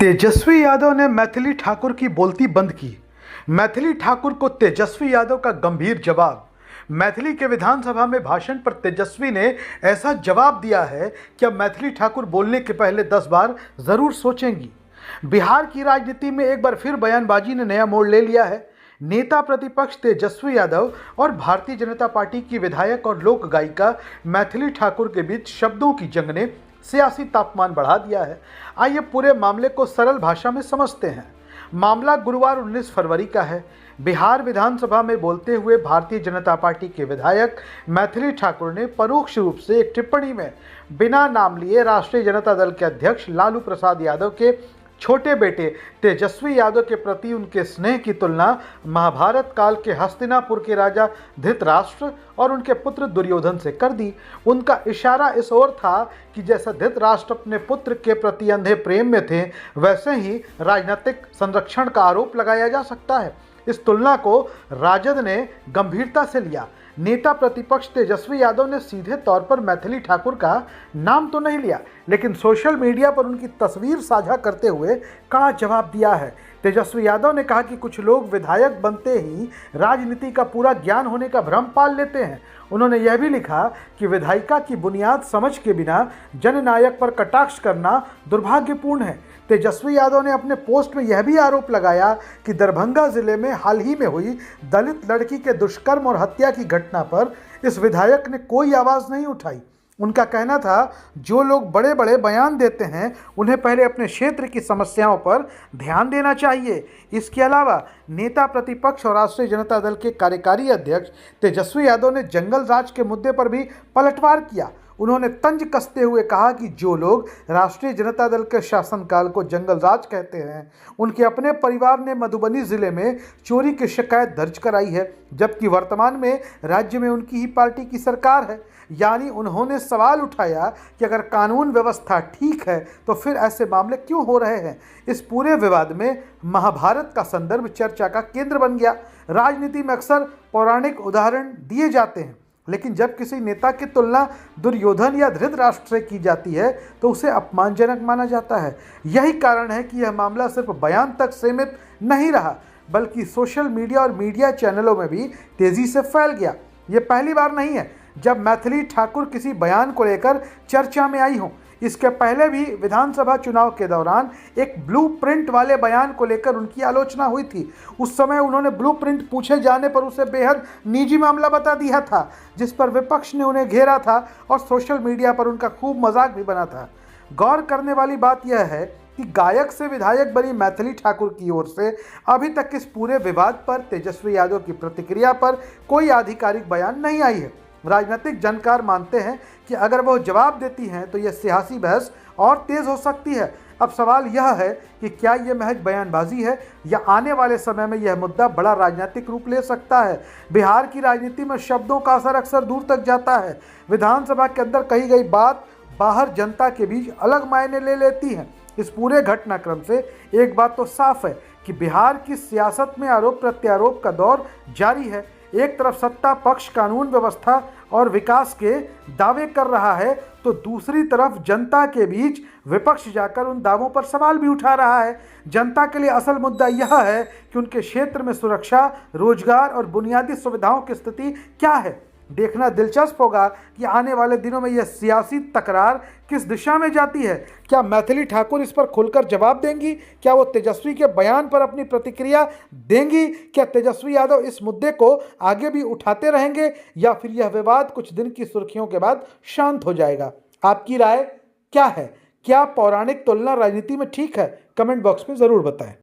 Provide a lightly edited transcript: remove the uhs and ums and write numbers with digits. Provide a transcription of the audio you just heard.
तेजस्वी यादव ने मैथिली ठाकुर की बोलती बंद की। मैथिली ठाकुर को तेजस्वी यादव का गंभीर जवाब। मैथिली के विधानसभा में भाषण पर तेजस्वी ने ऐसा जवाब दिया है कि अब मैथिली ठाकुर बोलने के पहले 10 बार जरूर सोचेंगी। बिहार की राजनीति में एक बार फिर बयानबाजी ने नया मोड़ ले लिया है। नेता प्रतिपक्ष तेजस्वी यादव और भारतीय जनता पार्टी की विधायक और लोक गायिका मैथिली ठाकुर के बीच शब्दों की जंग ने सियासी तापमान बढ़ा दिया है। आइए पूरे मामले को सरल भाषा में समझते हैं। मामला गुरुवार 19 फरवरी का है। बिहार विधानसभा में बोलते हुए भारतीय जनता पार्टी के विधायक मैथिली ठाकुर ने परोक्ष रूप से एक टिप्पणी में बिना नाम लिए राष्ट्रीय जनता दल के अध्यक्ष लालू प्रसाद यादव के छोटे बेटे तेजस्वी यादव के प्रति उनके स्नेह की तुलना महाभारत काल के हस्तिनापुर के राजा धृतराष्ट्र और उनके पुत्र दुर्योधन से कर दी। उनका इशारा इस ओर था कि जैसा धृतराष्ट्र अपने पुत्र के प्रति अंधे प्रेम में थे, वैसे ही राजनीतिक संरक्षण का आरोप लगाया जा सकता है। इस तुलना को राजद ने गंभीरता से लिया। नेता प्रतिपक्ष तेजस्वी यादव ने सीधे तौर पर मैथिली ठाकुर का नाम तो नहीं लिया, लेकिन सोशल मीडिया पर उनकी तस्वीर साझा करते हुए कड़ा जवाब दिया है। तेजस्वी यादव ने कहा कि कुछ लोग विधायक बनते ही राजनीति का पूरा ज्ञान होने का भ्रम पाल लेते हैं। उन्होंने यह भी लिखा कि विधायिका की बुनियाद समझ के बिना जननायक पर कटाक्ष करना दुर्भाग्यपूर्ण है। तेजस्वी यादव ने अपने पोस्ट में यह भी आरोप लगाया कि दरभंगा जिले में हाल ही में हुई दलित लड़की के दुष्कर्म और हत्या की घटना पर इस विधायक ने कोई आवाज़ नहीं उठाई। उनका कहना था, जो लोग बड़े बड़े बयान देते हैं उन्हें पहले अपने क्षेत्र की समस्याओं पर ध्यान देना चाहिए। इसके अलावा नेता प्रतिपक्ष और राष्ट्रीय जनता दल के कार्यकारी अध्यक्ष तेजस्वी यादव ने जंगल राज के मुद्दे पर भी पलटवार किया। उन्होंने तंज कसते हुए कहा कि जो लोग राष्ट्रीय जनता दल के शासनकाल को जंगल राज कहते हैं, उनके अपने परिवार ने मधुबनी जिले में चोरी की शिकायत दर्ज कराई है, जबकि वर्तमान में राज्य में उनकी ही पार्टी की सरकार है। यानी उन्होंने सवाल उठाया कि अगर कानून व्यवस्था ठीक है तो फिर ऐसे मामले क्यों हो रहे हैं। इस पूरे विवाद में महाभारत का संदर्भ चर्चा का केंद्र बन गया। राजनीति में अक्सर पौराणिक उदाहरण दिए जाते हैं, लेकिन जब किसी नेता की तुलना दुर्योधन या धृतराष्ट्र से की जाती है तो उसे अपमानजनक माना जाता है। यही कारण है कि यह मामला सिर्फ बयान तक सीमित नहीं रहा, बल्कि सोशल मीडिया और मीडिया चैनलों में भी तेजी से फैल गया। ये पहली बार नहीं है जब मैथिली ठाकुर किसी बयान को लेकर चर्चा में आई हों। इसके पहले भी विधानसभा चुनाव के दौरान एक ब्लूप्रिंट वाले बयान को लेकर उनकी आलोचना हुई थी। उस समय उन्होंने ब्लूप्रिंट पूछे जाने पर उसे बेहद निजी मामला बता दिया था, जिस पर विपक्ष ने उन्हें घेरा था और सोशल मीडिया पर उनका खूब मजाक भी बना था। गौर करने वाली बात यह है कि गायक से विधायक बनी मैथिली ठाकुर की ओर से अभी तक इस पूरे विवाद पर तेजस्वी यादव की प्रतिक्रिया पर कोई आधिकारिक बयान नहीं आई है। राजनीतिक जानकार मानते हैं कि अगर वह जवाब देती हैं तो यह सियासी बहस और तेज हो सकती है। अब सवाल यह है कि क्या यह महज बयानबाजी है या आने वाले समय में यह मुद्दा बड़ा राजनीतिक रूप ले सकता है। बिहार की राजनीति में शब्दों का असर अक्सर दूर तक जाता है। विधानसभा के अंदर कही गई बात बाहर जनता के बीच अलग मायने ले लेती है। इस पूरे घटनाक्रम से एक बात तो साफ है कि बिहार की सियासत में आरोप प्रत्यारोप का दौर जारी है। एक तरफ सत्ता पक्ष कानून व्यवस्था और विकास के दावे कर रहा है, तो दूसरी तरफ जनता के बीच विपक्ष जाकर उन दावों पर सवाल भी उठा रहा है। जनता के लिए असल मुद्दा यह है कि उनके क्षेत्र में सुरक्षा, रोजगार और बुनियादी सुविधाओं की स्थिति क्या है। देखना दिलचस्प होगा कि आने वाले दिनों में यह सियासी तकरार किस दिशा में जाती है। क्या मैथिली ठाकुर इस पर खुलकर जवाब देंगी? क्या वो तेजस्वी के बयान पर अपनी प्रतिक्रिया देंगी? क्या तेजस्वी यादव इस मुद्दे को आगे भी उठाते रहेंगे या फिर यह विवाद कुछ दिन की सुर्खियों के बाद शांत हो जाएगा? आपकी राय क्या है? क्या पौराणिक तुलना राजनीति में ठीक है? कमेंट बॉक्स में ज़रूर बताएं।